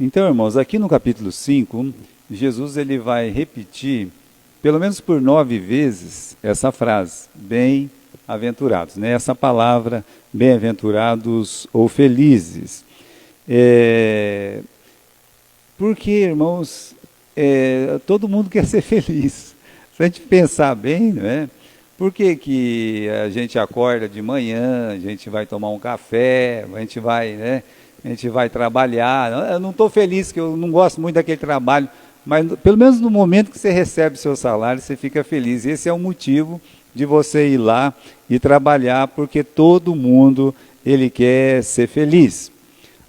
Então, irmãos, aqui no capítulo 5, Jesus ele vai repetir, pelo menos por 9 vezes, essa frase, bem-aventurados, né? Essa palavra, bem-aventurados ou felizes. Porque, irmãos, todo mundo quer ser feliz. Se a gente pensar bem, não é? Por que que a gente acorda de manhã, a gente vai tomar um café, a gente vai, né? A gente vai trabalhar. Eu não estou feliz, que eu não gosto muito daquele trabalho, mas pelo menos no momento que você recebe seu salário, você fica feliz. Esse é o motivo de você ir lá e trabalhar, porque todo mundo ele quer ser feliz.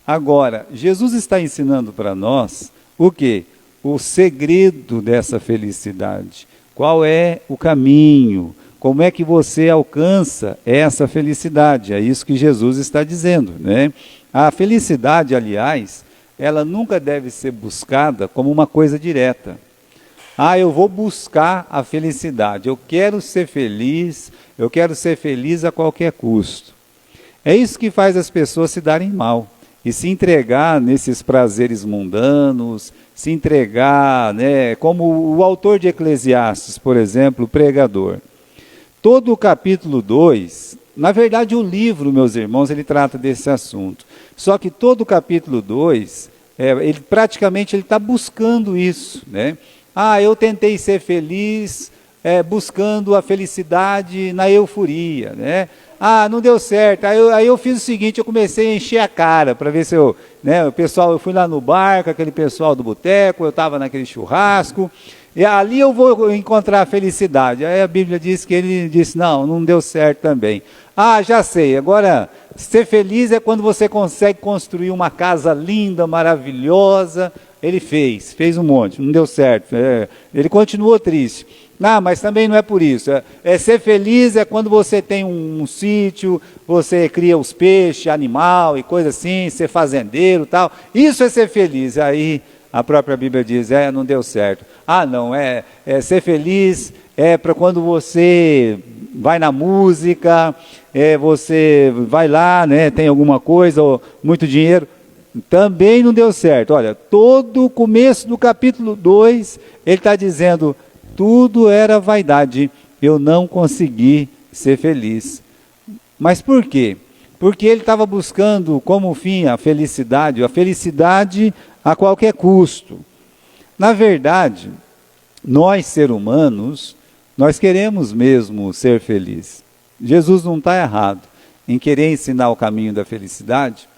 Agora, Jesus está ensinando para nós o quê? O segredo dessa felicidade. Qual é o caminho? Como é que você alcança essa felicidade? É isso que Jesus está dizendo, né? A felicidade, aliás, ela nunca deve ser buscada como uma coisa direta. Eu vou buscar a felicidade, eu quero ser feliz a qualquer custo. É isso que faz as pessoas se darem mal e se entregar nesses prazeres mundanos, se entregar, né, como o autor de Eclesiastes, por exemplo, o pregador. Todo o capítulo 2, na verdade o livro, meus irmãos, ele trata desse assunto. Só que todo o capítulo 2, ele praticamente está buscando isso, né? Eu tentei ser feliz buscando a felicidade na euforia, né? Não deu certo. Aí eu fiz o seguinte, eu comecei a encher a cara para ver se eu, né, eu fui lá no bar com aquele pessoal do boteco, eu estava naquele churrasco, e ali eu vou encontrar a felicidade. Aí a Bíblia diz que ele disse, não deu certo também. Já sei, agora ser feliz é quando você consegue construir uma casa linda, maravilhosa. Ele fez um monte, não deu certo. Ele continuou triste. Mas também não é por isso. Ser feliz é quando você tem um sítio, você cria os peixes, animal e coisa assim, ser fazendeiro e tal. Isso é ser feliz. Aí a própria Bíblia diz, não deu certo. Não, ser feliz para quando você vai na música, você vai lá, né, tem alguma coisa, ou muito dinheiro. Também não deu certo. Olha, todo o começo do capítulo 2, ele está dizendo, tudo era vaidade, eu não consegui ser feliz. Mas por quê? Porque ele estava buscando como fim a felicidade a qualquer custo. Na verdade, nós, seres humanos, nós queremos mesmo ser felizes. Jesus não está errado em querer ensinar o caminho da felicidade.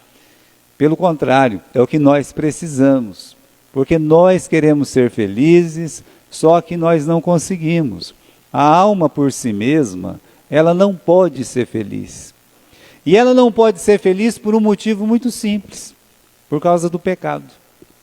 Pelo contrário, é o que nós precisamos. Porque nós queremos ser felizes, só que nós não conseguimos. A alma por si mesma, ela não pode ser feliz. E ela não pode ser feliz por um motivo muito simples, por causa do pecado,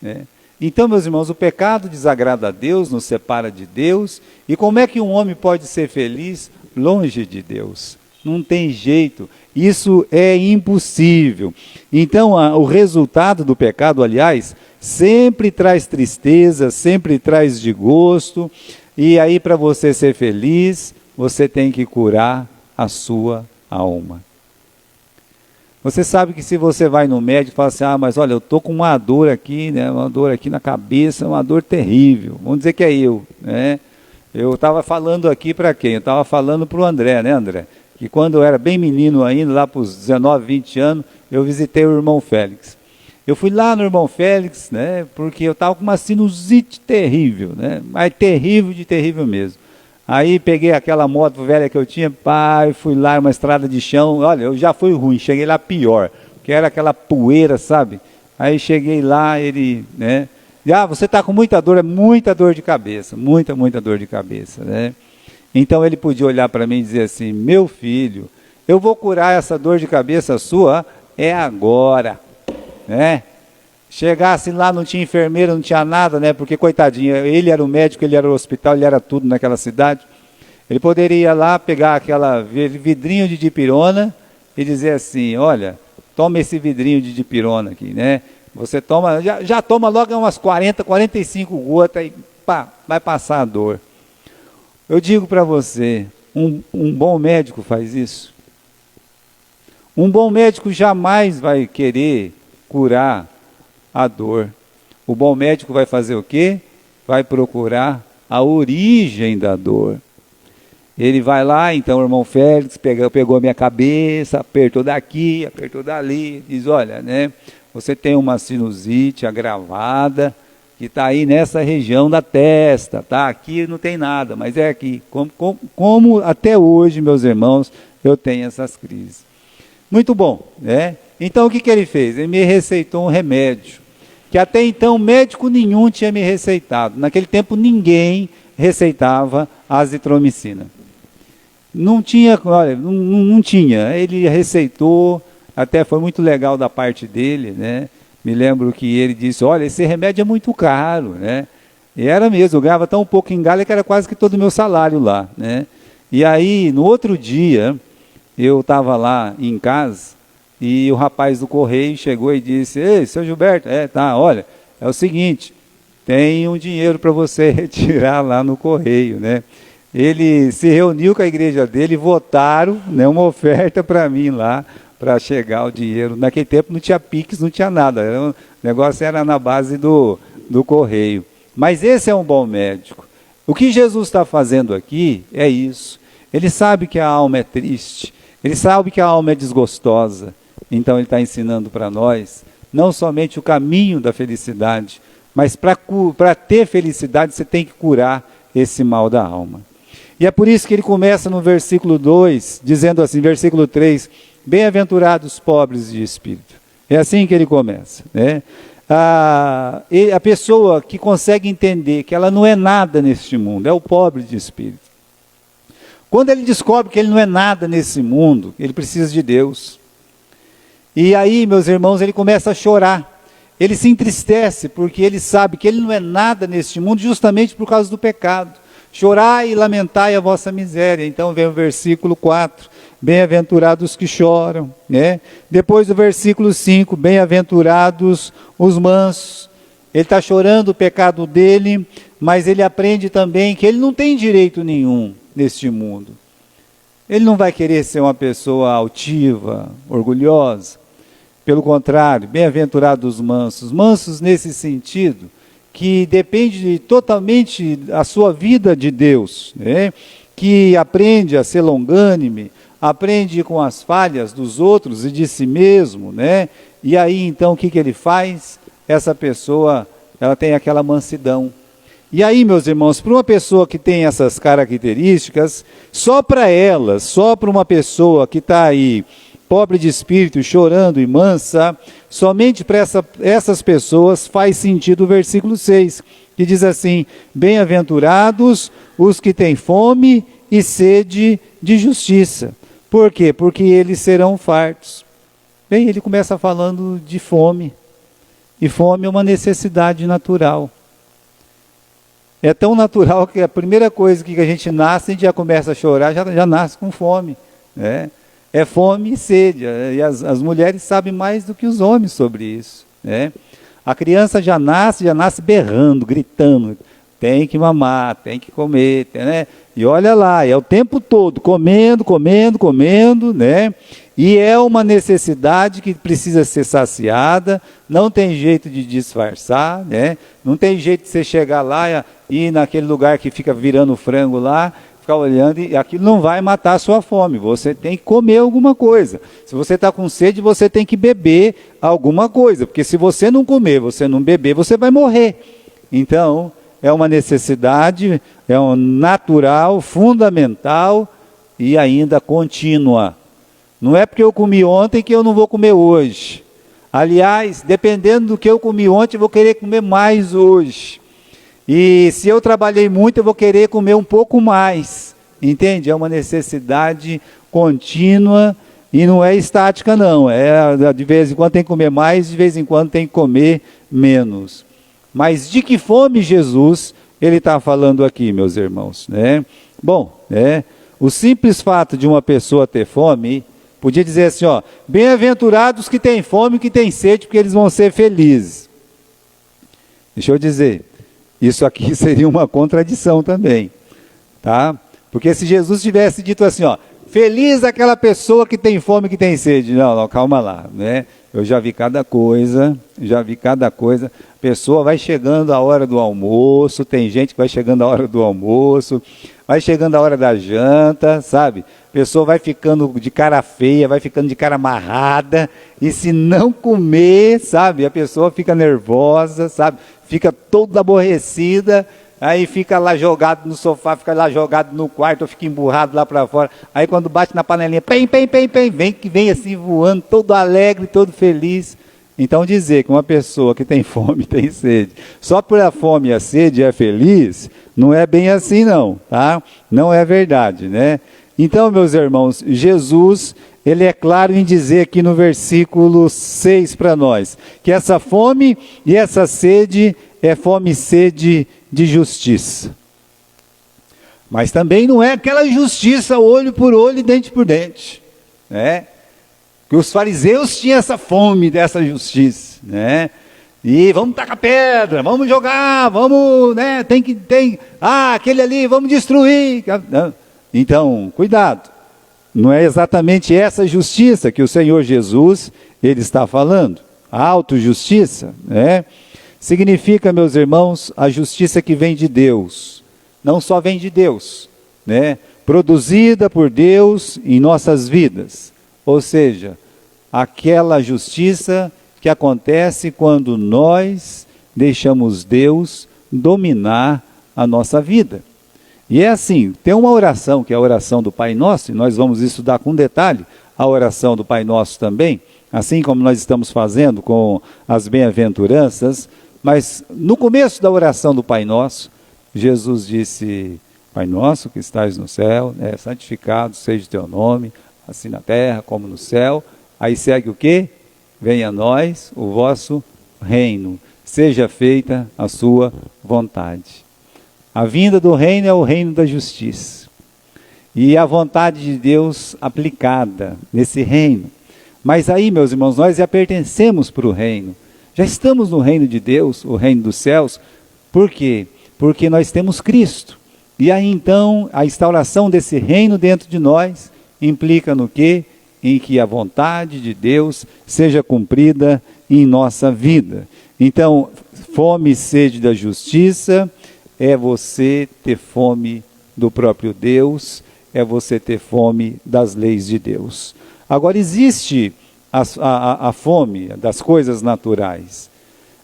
né? Então, meus irmãos, o pecado desagrada a Deus, nos separa de Deus. E como é que um homem pode ser feliz longe de Deus? Não tem jeito, isso é impossível. Então, o resultado do pecado, aliás, sempre traz tristeza, sempre traz desgosto. E aí, para você ser feliz, você tem que curar a sua alma. Você sabe que se você vai no médico e fala assim, mas olha, eu estou com uma dor aqui, né, uma dor aqui na cabeça, uma dor terrível. Vamos dizer que é eu, né? Eu estava falando aqui para quem? Eu estava falando para o André, né, André? Que quando eu era bem menino ainda, lá para os 19, 20 anos, eu visitei o irmão Félix. Eu fui lá no irmão Félix, né, porque eu estava com uma sinusite terrível, né, mas terrível de terrível mesmo. Aí peguei aquela moto velha que eu tinha, fui lá, uma estrada de chão, olha, eu já fui ruim, cheguei lá pior, que era aquela poeira, sabe? Aí cheguei lá, ele, né, você está com muita dor de cabeça, muita dor de cabeça, né? Então ele podia olhar para mim e dizer assim, meu filho, eu vou curar essa dor de cabeça sua, agora, né? Chegasse lá, não tinha enfermeira, não tinha nada, né? Porque, coitadinho, ele era o médico, ele era o hospital, ele era tudo naquela cidade. Ele poderia ir lá, pegar aquele vidrinho de dipirona e dizer assim, olha, toma esse vidrinho de dipirona aqui, né? Você toma, já toma logo umas 40, 45 gotas e vai passar a dor. Eu digo para você, um bom médico faz isso. Um bom médico jamais vai querer curar a dor. O bom médico vai fazer o quê? Vai procurar a origem da dor. Ele vai lá, então o irmão Félix pegou a minha cabeça, apertou daqui, apertou dali, diz, olha, né, você tem uma sinusite agravada, que está aí nessa região da testa, tá? Aqui não tem nada, mas é aqui. Como até hoje, meus irmãos, eu tenho essas crises. Muito bom, né? Então o que ele fez? Ele me receitou um remédio, que até então médico nenhum tinha me receitado. Naquele tempo ninguém receitava azitromicina. Não tinha, olha, não tinha. Ele receitou, até foi muito legal da parte dele, né? Me lembro que ele disse, olha, esse remédio é muito caro, né? E era mesmo, eu ganhava tão pouco em Galha que era quase que todo o meu salário lá, né? E aí, no outro dia, eu estava lá em casa e o rapaz do correio chegou e disse, ei, seu Gilberto, olha, é o seguinte, tem um dinheiro para você retirar lá no correio, né? Ele se reuniu com a igreja dele e votaram, né, uma oferta para mim lá, para chegar o dinheiro. Naquele tempo não tinha Pix, não tinha nada. O negócio era na base do correio. Mas esse é um bom médico. O que Jesus está fazendo aqui é isso. Ele sabe que a alma é triste. Ele sabe que a alma é desgostosa. Então ele está ensinando para nós, não somente o caminho da felicidade, mas para ter felicidade você tem que curar esse mal da alma. E é por isso que ele começa no versículo 2, dizendo assim, versículo 3, bem-aventurados os pobres de espírito. É assim que ele começa, né? A pessoa que consegue entender que ela não é nada neste mundo, é o pobre de espírito. Quando ele descobre que ele não é nada nesse mundo, ele precisa de Deus. E aí, meus irmãos, ele começa a chorar. Ele se entristece porque ele sabe que ele não é nada neste mundo justamente por causa do pecado. Chorai e lamentai a vossa miséria. Então vem o versículo 4, bem-aventurados que choram, né? Depois do versículo 5, bem-aventurados os mansos. Ele está chorando o pecado dele, mas ele aprende também que ele não tem direito nenhum neste mundo. Ele não vai querer ser uma pessoa altiva, orgulhosa. Pelo contrário, bem-aventurados os mansos. Mansos nesse sentido, que depende totalmente a sua vida de Deus, né? Que aprende a ser longânime, aprende com as falhas dos outros e de si mesmo, né? E aí então o que ele faz? Essa pessoa, ela tem aquela mansidão. E aí, meus irmãos, para uma pessoa que tem essas características, só para ela, só para uma pessoa que está aí, pobre de espírito, chorando e mansa, somente para essas pessoas faz sentido o versículo 6, que diz assim, bem-aventurados os que têm fome e sede de justiça. Por quê? Porque eles serão fartos. Bem, ele começa falando de fome, e fome é uma necessidade natural. É tão natural que a primeira coisa que a gente nasce, a gente já começa a chorar, já nasce com fome, né? É fome e sede, e as mulheres sabem mais do que os homens sobre isso, né? A criança já nasce berrando, gritando, tem que mamar, tem que comer, né? E olha lá, é o tempo todo, comendo, né? E é uma necessidade que precisa ser saciada, não tem jeito de disfarçar, né? Não tem jeito de você chegar lá e ir naquele lugar que fica virando frango lá, ficar olhando, e aquilo não vai matar a sua fome, você tem que comer alguma coisa. Se você está com sede, você tem que beber alguma coisa, porque se você não comer, você não beber, você vai morrer. Então, é uma necessidade, é um natural, fundamental e ainda contínua. Não é porque eu comi ontem que eu não vou comer hoje. Aliás, dependendo do que eu comi ontem, eu vou querer comer mais hoje. E se eu trabalhei muito, eu vou querer comer um pouco mais. Entende? É uma necessidade contínua e não é estática não. De vez em quando tem que comer mais, de vez em quando tem que comer menos. Mas de que fome Jesus ele está falando aqui, meus irmãos, né? Bom, o simples fato de uma pessoa ter fome, podia dizer assim, ó, bem-aventurados que têm fome e que têm sede, porque eles vão ser felizes. Deixa eu dizer, isso aqui seria uma contradição também, tá? Porque se Jesus tivesse dito assim, ó, feliz aquela pessoa que tem fome e que tem sede. Não, calma lá, né? Eu já vi cada coisa, já vi cada coisa. A pessoa vai chegando a hora do almoço, tem gente que vai chegando a hora do almoço, vai chegando a hora da janta, sabe? A pessoa vai ficando de cara feia, vai ficando de cara amarrada, e se não comer, sabe? A pessoa fica nervosa, sabe? Fica toda aborrecida, aí fica lá jogado no sofá, fica lá jogado no quarto, fica emburrado lá para fora. Aí quando bate na panelinha, pem, pem, pem, pem, vem assim voando, todo alegre, todo feliz. Então dizer que uma pessoa que tem fome, tem sede, só por a fome e a sede é feliz, não é bem assim não, tá? Não é verdade, né? Então, meus irmãos, Jesus, ele é claro em dizer aqui no versículo 6 para nós, que essa fome e essa sede é fome e sede de justiça. Mas também não é aquela justiça olho por olho e dente por dente, né? Que os fariseus tinham essa fome dessa justiça, né? E vamos tacar pedra, vamos jogar, vamos, né? Aquele ali, vamos destruir. Então, cuidado. Não é exatamente essa justiça que o Senhor Jesus, ele está falando. A autojustiça, né? Significa, meus irmãos, a justiça que vem de Deus. Não só vem de Deus, né? Produzida por Deus em nossas vidas. Ou seja, aquela justiça que acontece quando nós deixamos Deus dominar a nossa vida. E é assim, tem uma oração, que é a oração do Pai Nosso, e nós vamos estudar com detalhe a oração do Pai Nosso também, assim como nós estamos fazendo com as bem-aventuranças, mas no começo da oração do Pai Nosso, Jesus disse, Pai Nosso que estás no céu, né, santificado seja o teu nome, assim na terra como no céu. Aí segue o quê? Venha a nós o vosso reino, seja feita a sua vontade. A vinda do reino é o reino da justiça. E a vontade de Deus aplicada nesse reino. Mas aí, meus irmãos, nós já pertencemos para o reino. Já estamos no reino de Deus, o reino dos céus. Por quê? Porque nós temos Cristo. E aí então, a instauração desse reino dentro de nós implica no quê? Em que a vontade de Deus seja cumprida em nossa vida. Então, fome e sede da justiça é você ter fome do próprio Deus, é você ter fome das leis de Deus. Agora, existe a fome das coisas naturais.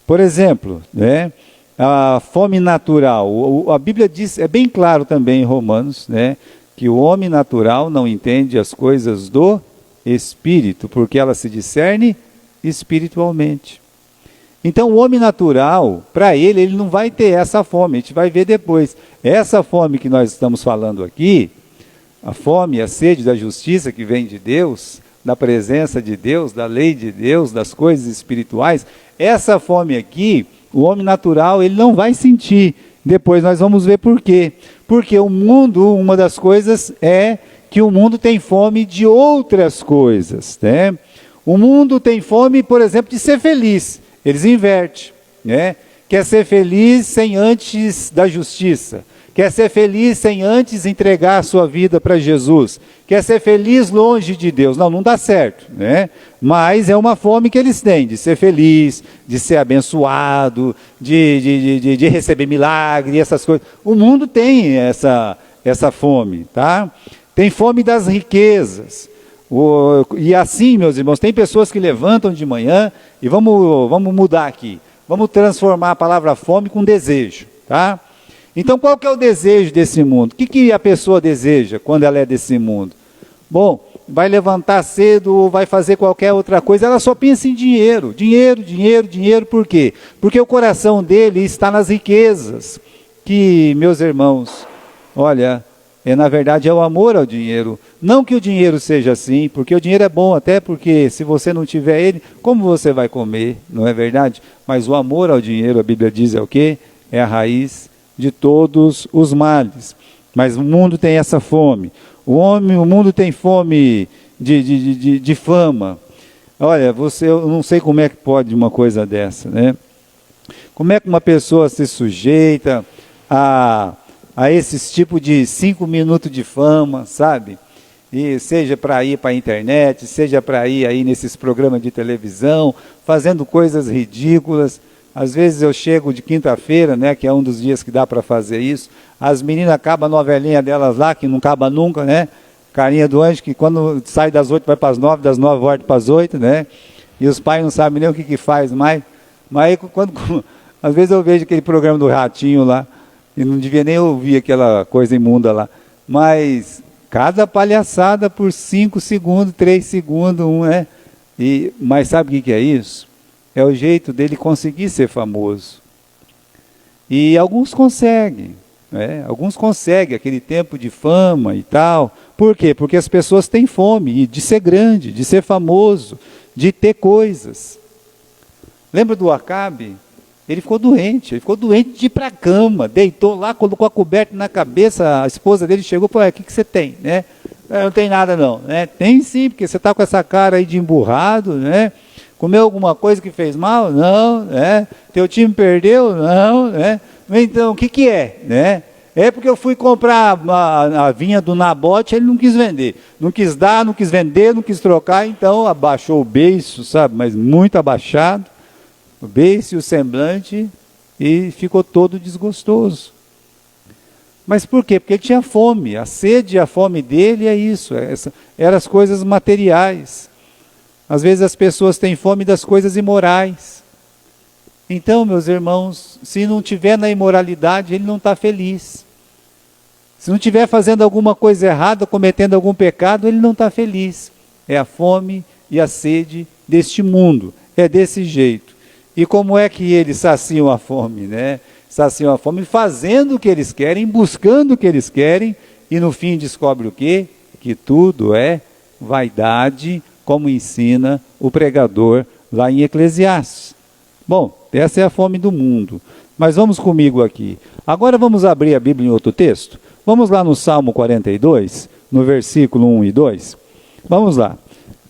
Por exemplo, né, a fome natural. A Bíblia diz, é bem claro também em Romanos, né, que o homem natural não entende as coisas do Espírito, porque ela se discerne espiritualmente. Então o homem natural, para ele não vai ter essa fome, a gente vai ver depois. Essa fome que nós estamos falando aqui, a fome e a sede da justiça que vem de Deus, da presença de Deus, da lei de Deus, das coisas espirituais, essa fome aqui, o homem natural, ele não vai sentir. Depois nós vamos ver por quê. Porque o mundo, uma das coisas é que o mundo tem fome de outras coisas, né? O mundo tem fome, por exemplo, de ser feliz. Eles invertem, né? Quer ser feliz sem antes da justiça. Quer ser feliz sem antes entregar a sua vida para Jesus. Quer ser feliz longe de Deus. Não dá certo, né? Mas é uma fome que eles têm, de ser feliz, de ser abençoado, de receber milagre, essas coisas. O mundo tem essa fome, tá? Tem fome das riquezas. E assim, meus irmãos, tem pessoas que levantam de manhã, e vamos mudar aqui. Vamos transformar a palavra fome com desejo, tá? Então, qual que é o desejo desse mundo? O que a pessoa deseja quando ela é desse mundo? Bom, vai levantar cedo ou vai fazer qualquer outra coisa, ela só pensa em dinheiro. Dinheiro, dinheiro, dinheiro, por quê? Porque o coração dele está nas riquezas. Que, meus irmãos, olha, na verdade é o amor ao dinheiro. Não que o dinheiro seja assim, porque o dinheiro é bom, até porque se você não tiver ele, como você vai comer? Não é verdade? Mas o amor ao dinheiro, a Bíblia diz, é o quê? É a raiz de todos os males. Mas o mundo tem essa fome. O mundo tem fome de fama. Olha, eu não sei como é que pode uma coisa dessa, né? Como é que uma pessoa se sujeita a esses tipos de 5 minutos de fama, sabe? e seja para ir para a internet, seja para ir aí nesses programas de televisão, fazendo coisas ridículas. Às vezes eu chego de quinta-feira, né, que é um dos dias que dá para fazer isso, as meninas acabam a novelinha delas lá, que não acaba nunca, né? Carinha do Anjo, que quando sai das 8 vai para as 9, das 9 volta para as 8, né? E os pais não sabem nem o que faz mais. Mas aí, às vezes eu vejo aquele programa do Ratinho lá, e não devia nem ouvir aquela coisa imunda lá. Mas cada palhaçada por 5 segundos, 3 segundos, né? Mas sabe o que é isso? É o jeito dele conseguir ser famoso. E alguns conseguem, né? Alguns conseguem aquele tempo de fama e tal. Por quê? Porque as pessoas têm fome de ser grande, de ser famoso, de ter coisas. Lembra do Acabe? Ele ficou doente de ir para a cama, deitou lá, colocou a coberta na cabeça, a esposa dele chegou e falou, o que você tem? Né? Não tem nada não. Né? Tem sim, porque você está com essa cara aí de emburrado, né? Comeu alguma coisa que fez mal? Não, né? Teu time perdeu? Não, né? Então, o que é? Né? É porque eu fui comprar a vinha do Nabote, ele não quis vender. Não quis dar, não quis vender, não quis trocar, então abaixou o beiço, sabe? Mas muito abaixado, o beiço e o semblante, e ficou todo desgostoso. Mas por quê? Porque ele tinha fome. A sede e a fome dele é isso, eram as coisas materiais. Às vezes as pessoas têm fome das coisas imorais. Então, meus irmãos, se não estiver na imoralidade, ele não está feliz. Se não estiver fazendo alguma coisa errada, cometendo algum pecado, ele não está feliz. É a fome e a sede deste mundo. É desse jeito. E como é que eles saciam a fome, né? Saciam a fome fazendo o que eles querem, buscando o que eles querem, e no fim descobre o quê? Que tudo é vaidade, como ensina o pregador lá em Eclesiastes. Bom, essa é a fome do mundo. Mas vamos comigo aqui. Agora vamos abrir a Bíblia em outro texto. Vamos lá no Salmo 42, no versículo 1 e 2. Vamos lá.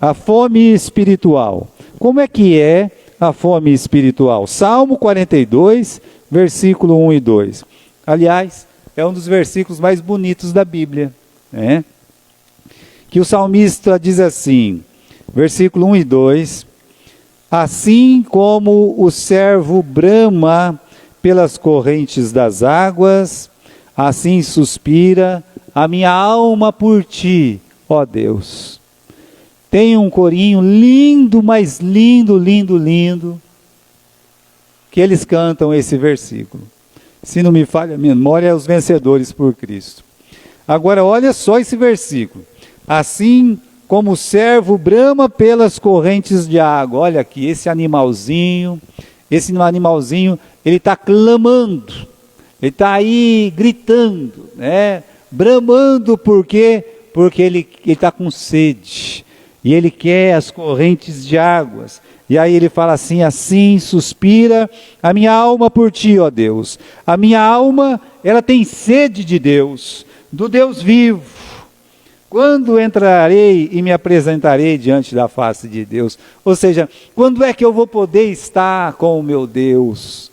A fome espiritual. Como é que é a fome espiritual? Salmo 42, versículo 1 e 2. Aliás, é um dos versículos mais bonitos da Bíblia, né? Que o salmista diz assim, versículo 1 e 2, assim como o servo brama pelas correntes das águas, assim suspira a minha alma por ti, ó Deus. Tem um corinho lindo, mas lindo, lindo, lindo, que eles cantam esse versículo. Se não me falha a memória, é os vencedores por Cristo. Agora, olha só esse versículo. Assim como o servo brama pelas correntes de água. Olha aqui, esse animalzinho, ele está clamando, ele está aí gritando, né? Bramando, por quê? Porque ele está com sede, e ele quer as correntes de águas. E aí ele fala assim, assim suspira a minha alma por ti, ó Deus. A minha alma, ela tem sede de Deus, do Deus vivo. Quando entrarei e me apresentarei diante da face de Deus? Ou seja, quando é que eu vou poder estar com o meu Deus?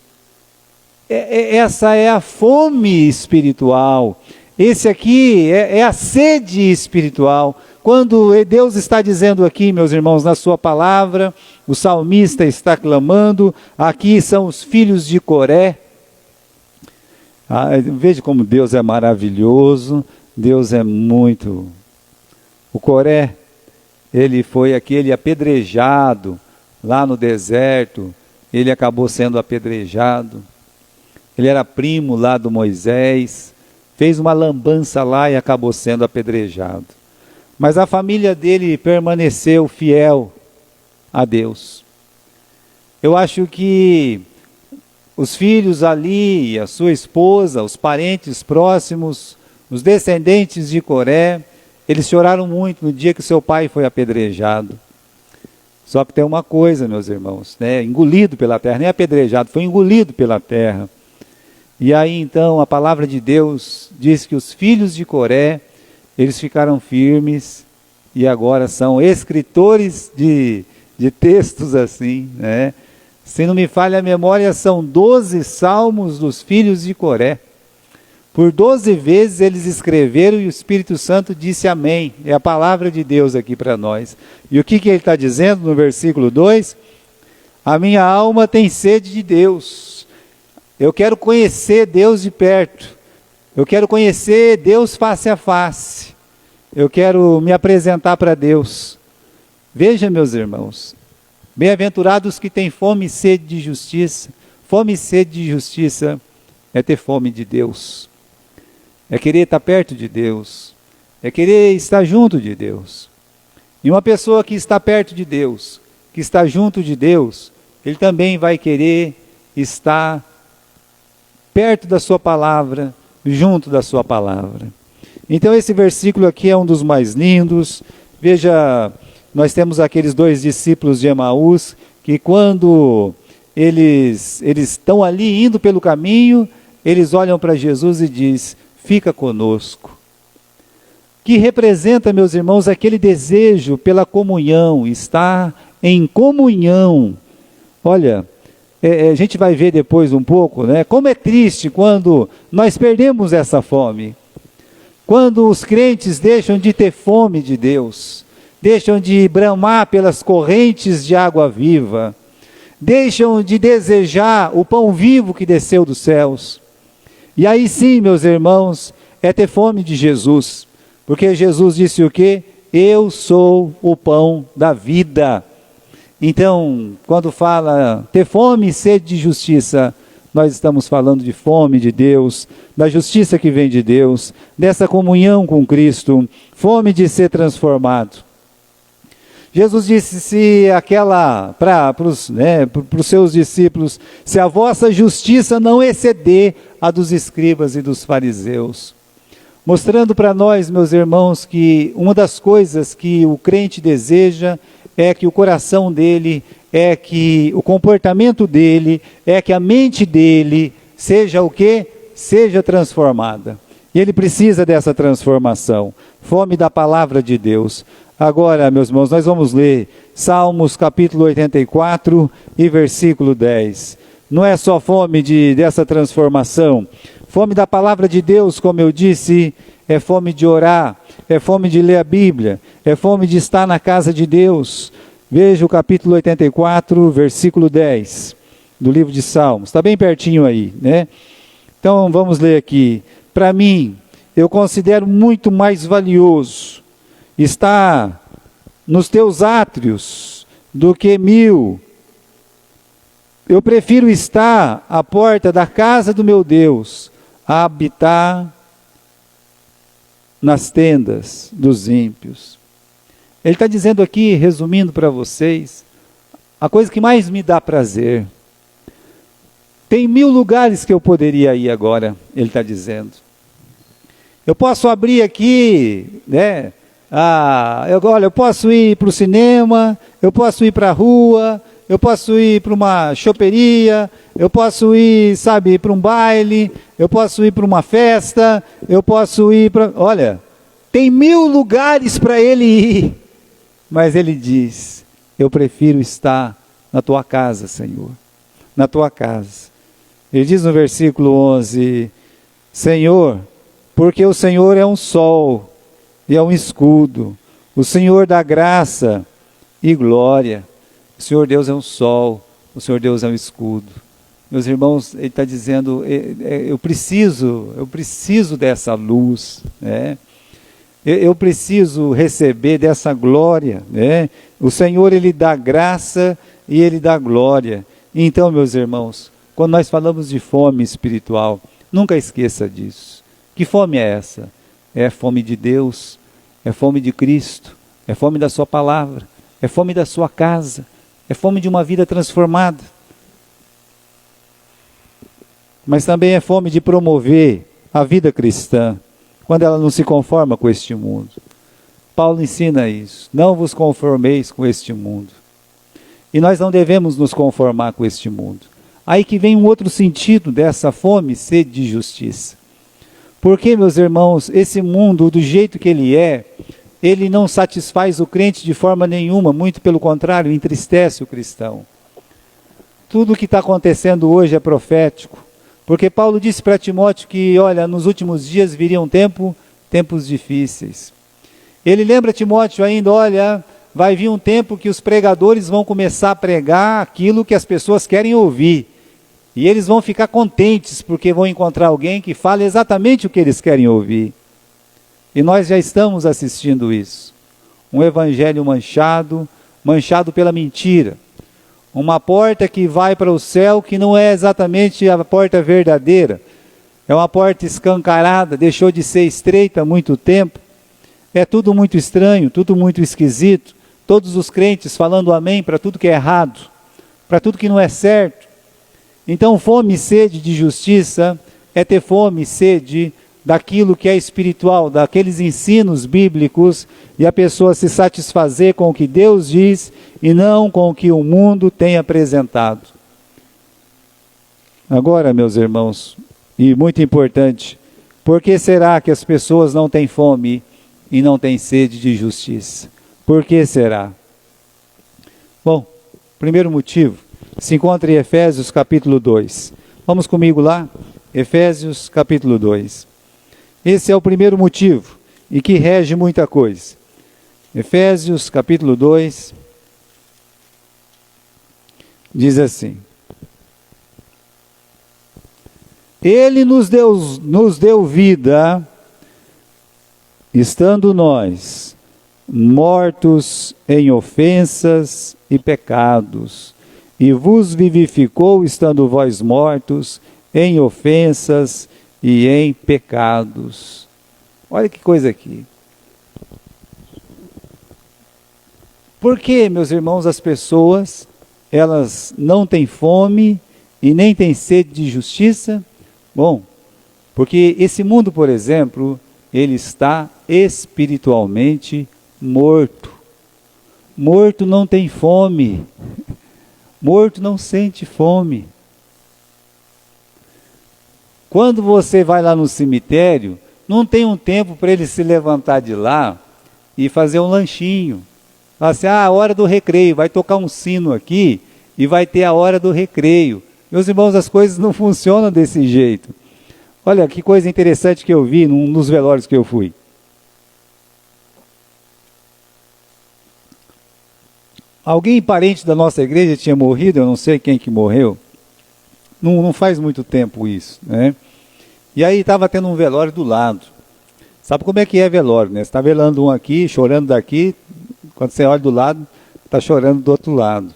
Essa é a fome espiritual. Esse aqui é a sede espiritual. Quando Deus está dizendo aqui, meus irmãos, na sua palavra, o salmista está clamando, aqui são os filhos de Coré. Veja como Deus é maravilhoso, Deus é muito... O Coré, ele foi aquele apedrejado lá no deserto, ele acabou sendo apedrejado. Ele era primo lá do Moisés, fez uma lambança lá e acabou sendo apedrejado. Mas a família dele permaneceu fiel a Deus. Eu acho que os filhos ali, a sua esposa, os parentes próximos, os descendentes de Coré, eles choraram muito no dia que seu pai foi apedrejado. Só que tem uma coisa, meus irmãos, né? Engolido pela terra, nem apedrejado, foi engolido pela terra. E aí então a palavra de Deus diz que os filhos de Coré, eles ficaram firmes e agora são escritores de textos assim, né? Se não me falha a memória, são 12 salmos dos filhos de Coré. Por 12 vezes eles escreveram e o Espírito Santo disse amém. É a palavra de Deus aqui para nós. E o que ele está dizendo no versículo 2? A minha alma tem sede de Deus. Eu quero conhecer Deus de perto. Eu quero conhecer Deus face a face. Eu quero me apresentar para Deus. Veja, meus irmãos, bem-aventurados que têm fome e sede de justiça. Fome e sede de justiça é ter fome de Deus. É querer estar perto de Deus. É querer estar junto de Deus. E uma pessoa que está perto de Deus, que está junto de Deus, ele também vai querer estar perto da sua palavra, junto da sua palavra. Então esse versículo aqui é um dos mais lindos. Veja, nós temos aqueles 2 discípulos de Emaús, que quando eles estão ali indo pelo caminho, eles olham para Jesus e dizem, fica conosco. Que representa, meus irmãos, aquele desejo pela comunhão, estar em comunhão. Olha, a gente vai ver depois um pouco, né? Como é triste quando nós perdemos essa fome. Quando os crentes deixam de ter fome de Deus, deixam de bramar pelas correntes de água viva, deixam de desejar o pão vivo que desceu dos céus. E aí sim, meus irmãos, é ter fome de Jesus. Porque Jesus disse o quê? Eu sou o pão da vida. Então, quando fala ter fome e sede de justiça, nós estamos falando de fome de Deus, da justiça que vem de Deus, dessa comunhão com Cristo, fome de ser transformado. Jesus disse para os seus discípulos, se a vossa justiça não exceder a dos escribas e dos fariseus. Mostrando para nós, meus irmãos, que uma das coisas que o crente deseja é que o coração dele, é que o comportamento dele, é que a mente dele seja o quê? Seja transformada. E ele precisa dessa transformação. Fome da palavra de Deus. Agora, meus irmãos, nós vamos ler Salmos capítulo 84 e versículo 10. Não é só fome dessa transformação. Fome da palavra de Deus, como eu disse, é fome de orar, é fome de ler a Bíblia, é fome de estar na casa de Deus. Veja o capítulo 84, versículo 10, do livro de Salmos. Está bem pertinho aí, né? Então, vamos ler aqui. Para mim, eu considero muito mais valioso estar nos teus átrios do que 1000. Eu prefiro estar à porta da casa do meu Deus, a habitar nas tendas dos ímpios. Ele está dizendo aqui, resumindo para vocês, a coisa que mais me dá prazer. Tem 1000 lugares que eu poderia ir agora, ele está dizendo. Eu posso abrir aqui, né? Eu posso ir para o cinema, eu posso ir para a rua, eu posso ir para uma choperia, eu posso ir, para um baile, eu posso ir para uma festa, eu posso ir para... Olha, tem 1000 lugares para ele ir, mas ele diz, eu prefiro estar na tua casa, Senhor, na tua casa. Ele diz no versículo 11, Senhor, porque o Senhor é um sol e é um escudo, o Senhor dá graça e glória. O Senhor Deus é um sol, o Senhor Deus é um escudo. Meus irmãos, ele está dizendo, eu preciso dessa luz, né? Eu preciso receber dessa glória, né? O Senhor, ele dá graça e ele dá glória. Então, meus irmãos, quando nós falamos de fome espiritual, nunca esqueça disso. Que fome é essa? É fome de Deus, é fome de Cristo, é fome da sua palavra, é fome da sua casa, é fome de uma vida transformada. Mas também é fome de promover a vida cristã, quando ela não se conforma com este mundo. Paulo ensina isso, não vos conformeis com este mundo. E nós não devemos nos conformar com este mundo. Aí que vem um outro sentido dessa fome e sede de justiça. Porque, meus irmãos, esse mundo, do jeito que ele não satisfaz o crente de forma nenhuma, muito pelo contrário, entristece o cristão. Tudo o que está acontecendo hoje é profético. Porque Paulo disse para Timóteo que, olha, nos últimos dias viriam tempos difíceis. Ele lembra Timóteo ainda, olha, vai vir um tempo que os pregadores vão começar a pregar aquilo que as pessoas querem ouvir. E eles vão ficar contentes porque vão encontrar alguém que fale exatamente o que eles querem ouvir. E nós já estamos assistindo isso. Um evangelho manchado pela mentira. Uma porta que vai para o céu que não é exatamente a porta verdadeira. É uma porta escancarada, deixou de ser estreita há muito tempo. É tudo muito estranho, tudo muito esquisito. Todos os crentes falando amém para tudo que é errado, para tudo que não é certo. Então, fome e sede de justiça é ter fome e sede daquilo que é espiritual, daqueles ensinos bíblicos, e a pessoa se satisfazer com o que Deus diz e não com o que o mundo tem apresentado. Agora, meus irmãos, e muito importante, por que será que as pessoas não têm fome e não têm sede de justiça? Por que será? Bom, primeiro motivo se encontra em Efésios capítulo 2. Vamos comigo lá? Efésios capítulo 2. Esse é o primeiro motivo e que rege muita coisa. Efésios capítulo 2 diz assim: Ele nos deu vida, estando nós mortos em ofensas e pecados, e vos vivificou, estando vós mortos em ofensas e em pecados. Olha que coisa aqui. Por que, meus irmãos, as pessoas, elas não têm fome e nem têm sede de justiça? Bom, porque esse mundo, por exemplo, ele está espiritualmente morto. Morto não tem fome. Morto não sente fome. Quando você vai lá no cemitério, não tem um tempo para ele se levantar de lá e fazer um lanchinho. Fala assim, a hora do recreio, vai tocar um sino aqui e vai ter a hora do recreio. Meus irmãos, as coisas não funcionam desse jeito. Olha, que coisa interessante que eu vi num dos velórios que eu fui. Alguém parente da nossa igreja tinha morrido, eu não sei quem que morreu. Não faz muito tempo isso, né? E aí estava tendo um velório do lado. Sabe como é que é velório, né? Você está velando um aqui, chorando daqui, quando você olha do lado, está chorando do outro lado.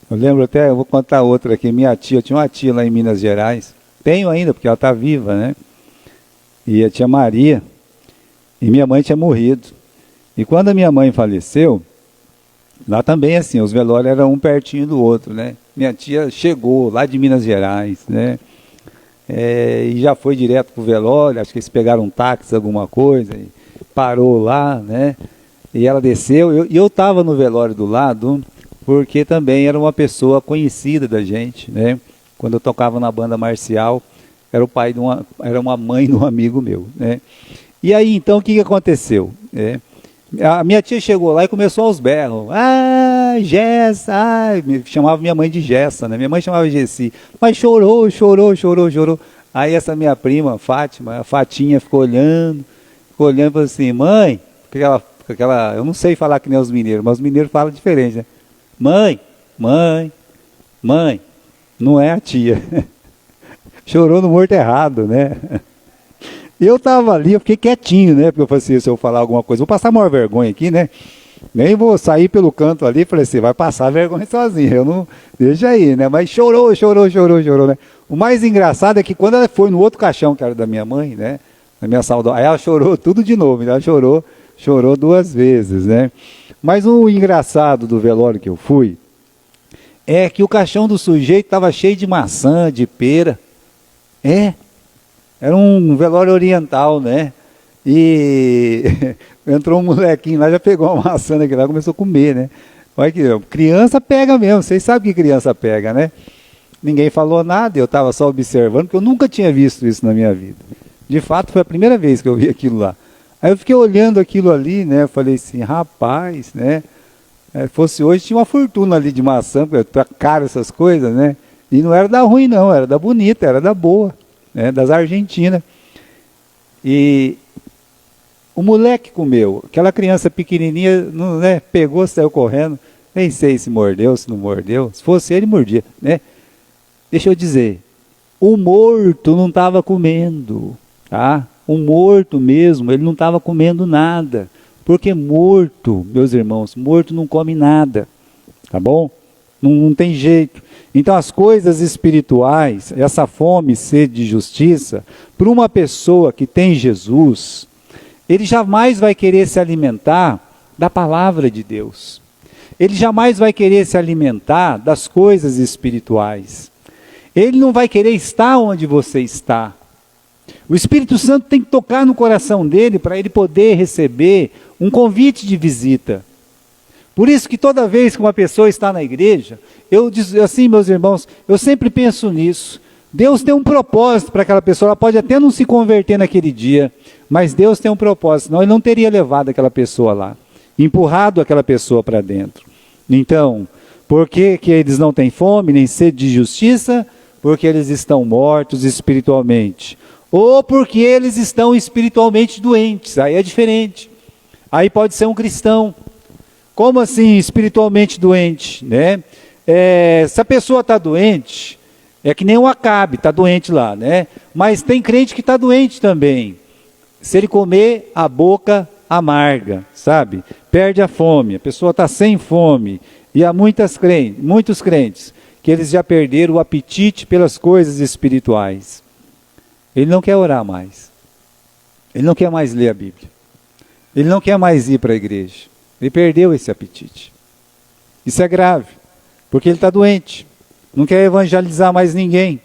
Eu lembro até, eu vou contar outra aqui, minha tia, eu tinha uma tia lá em Minas Gerais, tenho ainda, porque ela está viva, né? E a tia Maria, e minha mãe tinha morrido. E quando a minha mãe faleceu, lá também assim, os velórios eram um pertinho do outro, né? Minha tia chegou lá de Minas Gerais, né? E já foi direto para o velório, acho que eles pegaram um táxi, alguma coisa, e parou lá, né? E ela desceu, e eu estava no velório do lado, porque também era uma pessoa conhecida da gente, né? Quando eu tocava na banda marcial, era uma mãe de um amigo meu, né? E aí então o que aconteceu? A minha tia chegou lá e começou aos berros. Gessa, chamava minha mãe de Gessa, né? Minha mãe chamava de Gessi. Mas chorou. Aí essa minha prima, Fátima, a Fatinha ficou olhando e falou assim, mãe, eu não sei falar que nem os mineiros, mas os mineiros falam diferente, né? Mãe, não é a tia. Chorou no morto errado, né? Eu estava ali, eu fiquei quietinho, né? Porque eu falei assim, se eu falar alguma coisa, vou passar maior vergonha aqui, né? Nem vou sair pelo canto ali, falei assim, vai passar vergonha sozinho, eu não, deixa aí, né? Mas chorou, né? O mais engraçado é que quando ela foi no outro caixão, que era da minha mãe, né? Da minha saudosa, aí ela chorou tudo de novo, ela chorou 2 vezes, né? Mas o engraçado do velório que eu fui, é que o caixão do sujeito estava cheio de maçã, de pera, era um velório oriental, né? E entrou um molequinho lá, já pegou uma maçã daqui lá, começou a comer, né? Olha que criança pega mesmo, vocês sabem que criança pega, né? Ninguém falou nada, eu estava só observando, porque eu nunca tinha visto isso na minha vida. De fato, foi a primeira vez que eu vi aquilo lá. Aí eu fiquei olhando aquilo ali, né? Eu falei assim, rapaz, né? Fosse hoje, tinha uma fortuna ali de maçã, porque tá caro essas coisas, né? E não era da ruim não, era da bonita, era da boa, né? Das argentinas. E o moleque comeu, aquela criança pequenininha, não, né, pegou, saiu correndo, nem sei se mordeu, se não mordeu, se fosse ele, mordia, né? Deixa eu dizer, o morto não estava comendo, tá? O morto mesmo, ele não estava comendo nada, porque morto, meus irmãos, morto não come nada, tá bom? Não tem jeito. Então as coisas espirituais, essa fome e sede de justiça, para uma pessoa que tem Jesus, ele jamais vai querer se alimentar da palavra de Deus. Ele jamais vai querer se alimentar das coisas espirituais. Ele não vai querer estar onde você está. O Espírito Santo tem que tocar no coração dele para ele poder receber um convite de visita. Por isso que toda vez que uma pessoa está na igreja, eu digo assim, meus irmãos, eu sempre penso nisso. Deus tem um propósito para aquela pessoa, ela pode até não se converter naquele dia, mas Deus tem um propósito, senão ele não teria levado aquela pessoa lá, empurrado aquela pessoa para dentro. Então, por que eles não têm fome, nem sede de justiça? Porque eles estão mortos espiritualmente. Ou porque eles estão espiritualmente doentes, aí é diferente. Aí pode ser um cristão. Como assim espiritualmente doente, né? Se a pessoa está doente, é que nem o Acabe, está doente lá, né? Mas tem crente que está doente também. Se ele comer, a boca amarga, sabe? Perde a fome, a pessoa está sem fome. E há muitos crentes que eles já perderam o apetite pelas coisas espirituais. Ele não quer orar mais. Ele não quer mais ler a Bíblia. Ele não quer mais ir para a igreja. Ele perdeu esse apetite. Isso é grave, porque ele está doente. Não quer evangelizar mais ninguém.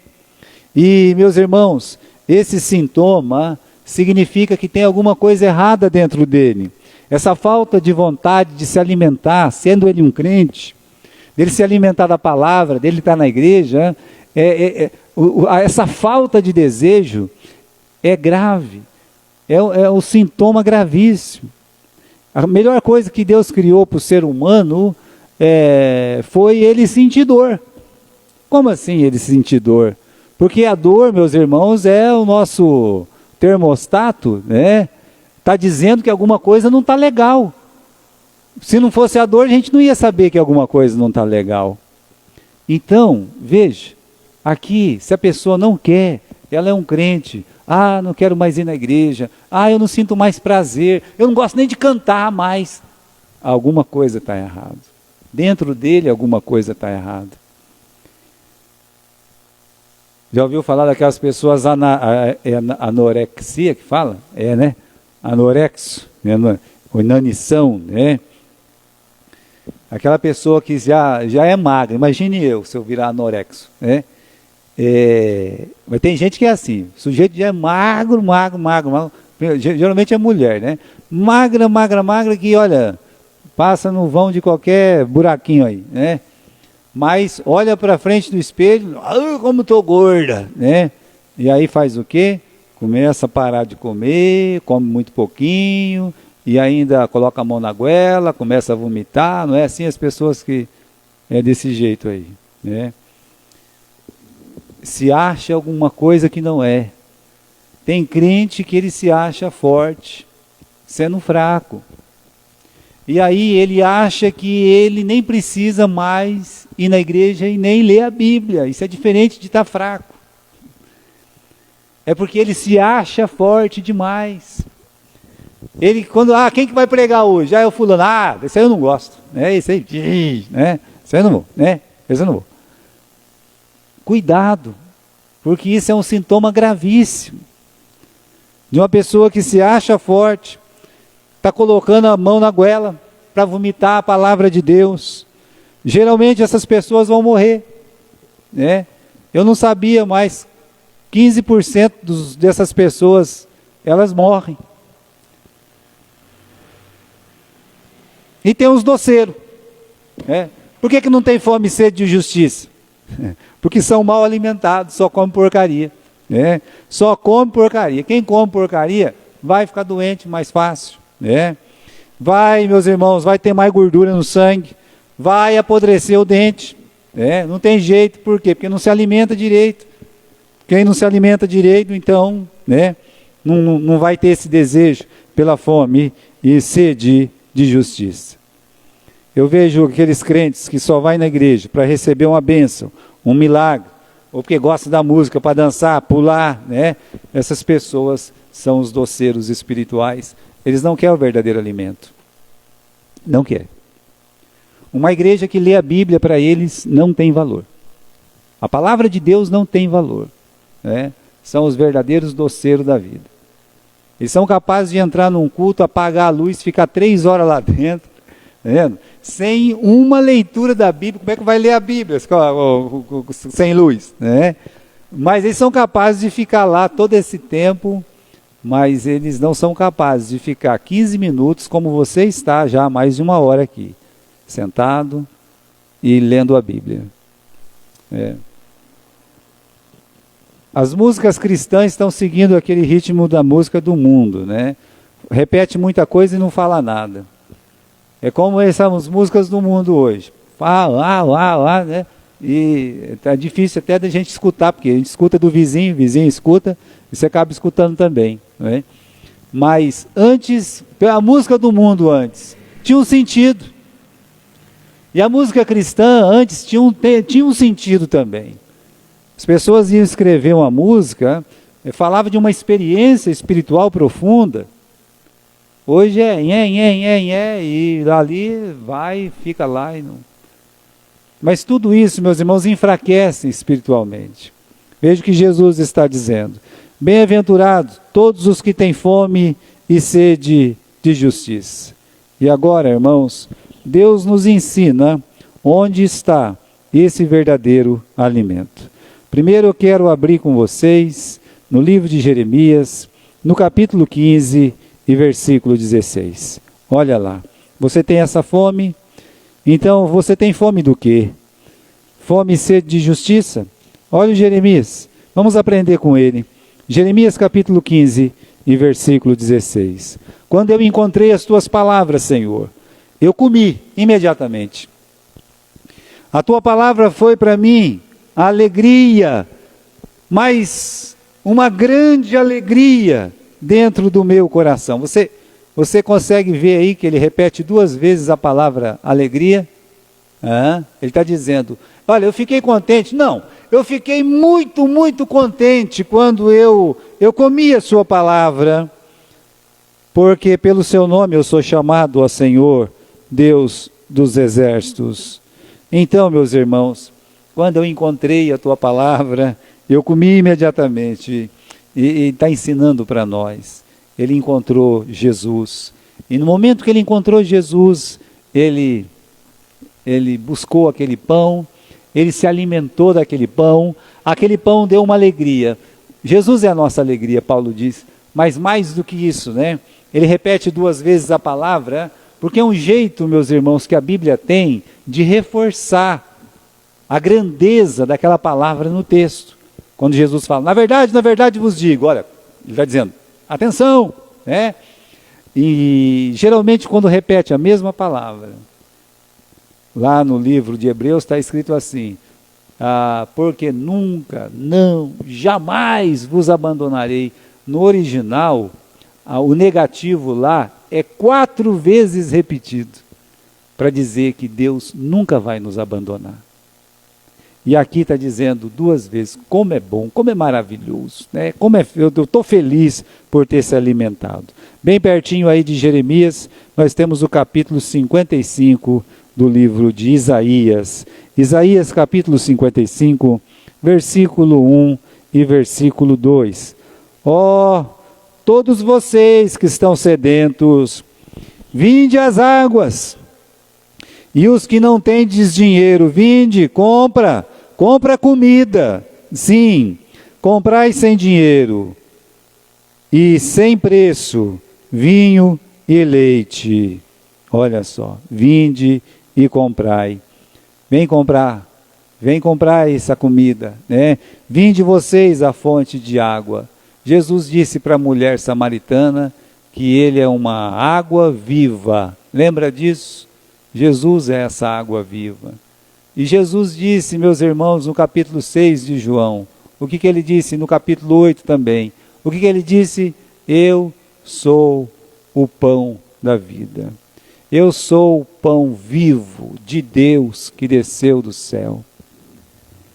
E, meus irmãos, esse sintoma significa que tem alguma coisa errada dentro dele. Essa falta de vontade de se alimentar, sendo ele um crente, dele se alimentar da palavra, dele estar na igreja, essa falta de desejo é grave. É um sintoma gravíssimo. A melhor coisa que Deus criou para o ser humano foi ele sentir dor. Como assim ele sentir dor? Porque a dor, meus irmãos, é o nosso termostato, né? Está dizendo que alguma coisa não está legal. Se não fosse a dor, a gente não ia saber que alguma coisa não está legal. Então, veja, aqui, se a pessoa não quer, ela é um crente, não quero mais ir na igreja, eu não sinto mais prazer, eu não gosto nem de cantar mais. Alguma coisa está errada. Dentro dele, alguma coisa está errada. Já ouviu falar daquelas pessoas anorexia que fala? Né? Anorexo, né? Inanição, né? Aquela pessoa que já é magra, imagine eu, se eu virar anorexo, né? Mas tem gente que é assim, o sujeito já é magro, geralmente é mulher, né? Magra, que olha, passa no vão de qualquer buraquinho aí, né? Mas olha para frente do espelho, como estou gorda, né? E aí faz o quê? Começa a parar de comer, come muito pouquinho, e ainda coloca a mão na goela, começa a vomitar, não é assim as pessoas que é desse jeito aí, né? Se acha alguma coisa que não é. Tem crente que ele se acha forte, sendo fraco. E aí ele acha que ele nem precisa mais ir na igreja e nem ler a Bíblia. Isso é diferente de estar fraco. É porque ele se acha forte demais. Ele, quem que vai pregar hoje? É o fulano. Esse aí eu não gosto. Esse aí, né? Esse aí eu não vou, né? Esse eu não vou. Cuidado, porque isso é um sintoma gravíssimo. De uma pessoa que se acha forte, está colocando a mão na goela para vomitar a palavra de Deus. Geralmente essas pessoas vão morrer, né? Eu não sabia, mas 15% dessas pessoas, elas morrem. E tem os doceiros, né? Por que não tem fome e sede de justiça? Porque são mal alimentados, só comem porcaria, né? Só come porcaria. Quem come porcaria vai ficar doente mais fácil, né? Vai, meus irmãos, vai ter mais gordura no sangue, vai apodrecer o dente, né? Não tem jeito, por quê? Porque não se alimenta direito. Quem não se alimenta direito, então, né, não vai ter esse desejo pela fome e sede de justiça. Eu vejo aqueles crentes que só vai na igreja para receber uma bênção, um milagre, ou porque gosta da música para dançar, pular, né? Essas pessoas são os doceiros espirituais. Eles não querem o verdadeiro alimento. Não querem. Uma igreja que lê a Bíblia para eles não tem valor. A palavra de Deus não tem valor, né? São os verdadeiros doceiros da vida. Eles são capazes de entrar num culto, apagar a luz, ficar 3 horas lá dentro, tá vendo? Sem uma leitura da Bíblia. Como é que vai ler a Bíblia sem luz, né? Mas eles são capazes de ficar lá todo esse tempo, mas eles não são capazes de ficar 15 minutos como você está já há mais de 1 hora aqui, sentado e lendo a Bíblia. As músicas cristãs estão seguindo aquele ritmo da música do mundo, né? Repete muita coisa e não fala nada. É como essas músicas do mundo hoje. Né? E tá difícil até da gente escutar, porque a gente escuta do vizinho, o vizinho escuta, e você acaba escutando também, né? Mas antes, a música do mundo antes, tinha um sentido. E a música cristã antes tinha um sentido também. As pessoas iam escrever uma música, falava de uma experiência espiritual profunda. Hoje é e ali vai, fica lá e não. Mas tudo isso, meus irmãos, enfraquece espiritualmente. Veja o que Jesus está dizendo. Bem-aventurados todos os que têm fome e sede de justiça. E agora, irmãos, Deus nos ensina onde está esse verdadeiro alimento. Primeiro eu quero abrir com vocês no livro de Jeremias, no capítulo 15 e versículo 16. Olha lá, você tem essa fome? Então você tem fome do quê? Fome e sede de justiça? Olha o Jeremias, vamos aprender com ele. Jeremias capítulo 15 e versículo 16. Quando eu encontrei as tuas palavras, Senhor, eu comi imediatamente. A tua palavra foi para mim a alegria, mas uma grande alegria dentro do meu coração. Você consegue ver aí que ele repete 2 vezes a palavra alegria? Ele está dizendo, olha, eu fiquei contente. Não, eu fiquei muito, muito contente quando eu comi a sua palavra, porque pelo seu nome eu sou chamado a Senhor, Deus dos exércitos. Então, meus irmãos, quando eu encontrei a tua palavra, eu comi imediatamente. E está ensinando para nós. Ele encontrou Jesus. E no momento que ele encontrou Jesus, ele buscou aquele pão, ele se alimentou daquele pão. Aquele pão deu uma alegria. Jesus é a nossa alegria, Paulo diz. Mas mais do que isso, né? Ele repete 2 vezes a palavra, porque é um jeito, meus irmãos, que a Bíblia tem de reforçar a grandeza daquela palavra no texto. Quando Jesus fala, na verdade vos digo, olha, ele está dizendo, atenção, né? E geralmente quando repete a mesma palavra, lá no livro de Hebreus está escrito assim, porque nunca, não, jamais vos abandonarei. No original, o negativo lá é 4 vezes repetido, para dizer que Deus nunca vai nos abandonar. E aqui está dizendo 2 vezes, como é bom, como é maravilhoso, né? Eu estou feliz por ter se alimentado. Bem pertinho aí de Jeremias, nós temos o capítulo 55 do livro de Isaías. Isaías capítulo 55, versículo 1 e versículo 2. Todos vocês que estão sedentos, vinde às águas, e os que não tendes dinheiro, vinde, compra comida, sim, comprai sem dinheiro, e sem preço, vinho e leite. Olha só, vinde e comprai. Vem comprar essa comida, né? Vinde vocês à fonte de água. Jesus disse para a mulher samaritana que ele é uma água viva. Lembra disso? Jesus é essa água viva. E Jesus disse, meus irmãos, no capítulo 6 de João, o que ele disse no capítulo 8 também? O que ele disse? Eu sou o pão da vida. Eu sou o pão vivo de Deus que desceu do céu.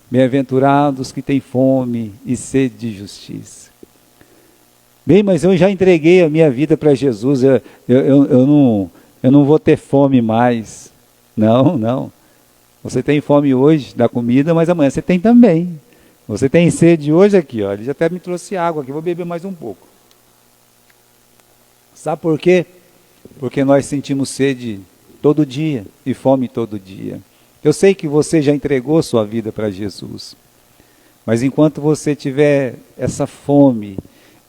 Bem-aventurados que têm fome e sede de justiça. Bem, mas eu já entreguei a minha vida para Jesus, eu não vou ter fome mais. Não, não. Você tem fome hoje da comida, mas amanhã você tem também. Você tem sede hoje aqui, ó. Ele já até me trouxe água aqui, vou beber mais um pouco. Sabe por quê? Porque nós sentimos sede todo dia e fome todo dia. Eu sei que você já entregou sua vida para Jesus, mas enquanto você tiver essa fome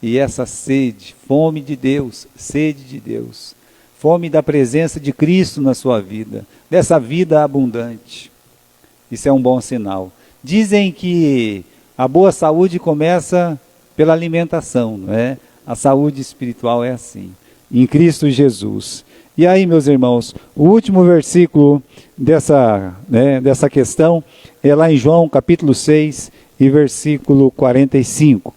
e essa sede, fome de Deus, sede de Deus, fome da presença de Cristo na sua vida, dessa vida abundante, isso é um bom sinal. Dizem que a boa saúde começa pela alimentação, não é? A saúde espiritual é assim, em Cristo Jesus. E aí, meus irmãos, o último versículo dessa questão é lá em João capítulo 6 e versículo 45.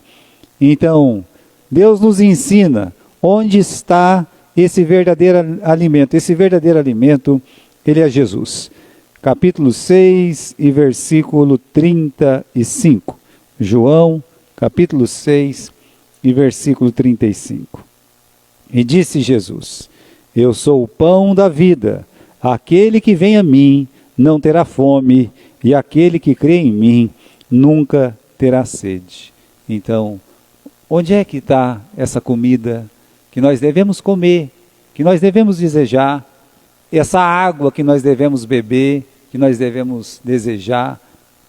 Então, Deus nos ensina onde está esse verdadeiro alimento. Esse verdadeiro alimento, ele é Jesus. Capítulo 6 e versículo 35. João, capítulo 6 e versículo 35. E disse Jesus: eu sou o pão da vida. Aquele que vem a mim não terá fome, e aquele que crê em mim nunca terá sede. Então, onde é que está essa comida que nós devemos comer, que nós devemos desejar, essa água que nós devemos beber, que nós devemos desejar?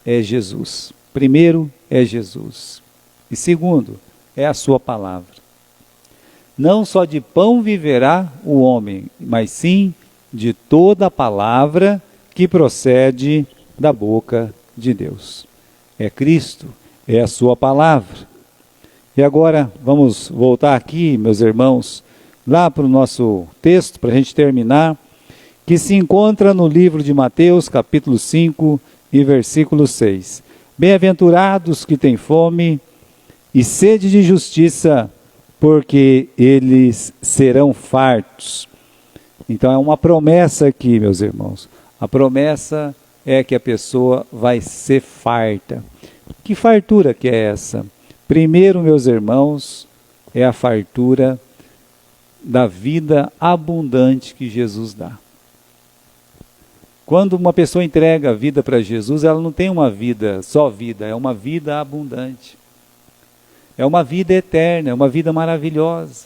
É Jesus. Primeiro é Jesus. E segundo, é a sua palavra. Não só de pão viverá o homem, mas sim de toda a palavra que procede da boca de Deus. É Cristo, é a sua palavra. E agora vamos voltar aqui, meus irmãos, lá para o nosso texto, para a gente terminar, que se encontra no livro de Mateus, capítulo 5 e versículo 6. Bem-aventurados que têm fome e sede de justiça, porque eles serão fartos. Então é uma promessa aqui, meus irmãos. A promessa é que a pessoa vai ser farta. Que fartura que é essa? Primeiro, meus irmãos, é a fartura da vida abundante que Jesus dá. Quando uma pessoa entrega a vida para Jesus, ela não tem uma vida, só vida, é uma vida abundante. É uma vida eterna, é uma vida maravilhosa.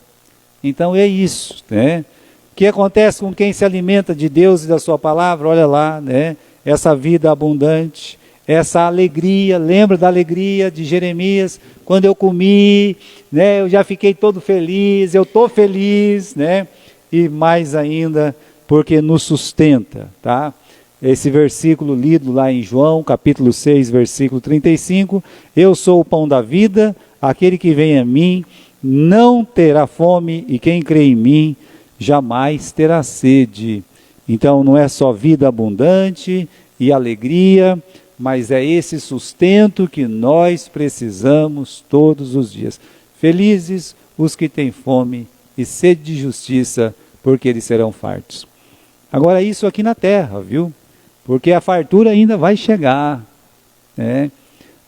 Então é isso, né? O que acontece com quem se alimenta de Deus e da sua palavra? Olha lá, né? Essa vida abundante, essa alegria. Lembra da alegria de Jeremias? Quando eu comi, né? Eu já fiquei todo feliz, eu estou feliz, né? E mais ainda, porque nos sustenta, tá? Esse versículo lido lá em João, capítulo 6, versículo 35. Eu sou o pão da vida. Aquele que vem a mim não terá fome, e quem crê em mim jamais terá sede. Então não é só vida abundante e alegria, mas é esse sustento que nós precisamos todos os dias. Felizes os que têm fome e sede de justiça, porque eles serão fartos. Agora isso aqui na terra, viu? Porque a fartura ainda vai chegar, né?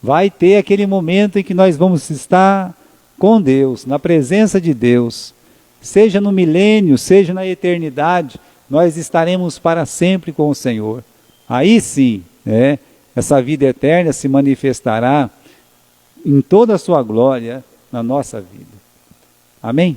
Vai ter aquele momento em que nós vamos estar com Deus, na presença de Deus. Seja no milênio, seja na eternidade, nós estaremos para sempre com o Senhor. Aí sim, né, essa vida eterna se manifestará em toda a sua glória na nossa vida. Amém?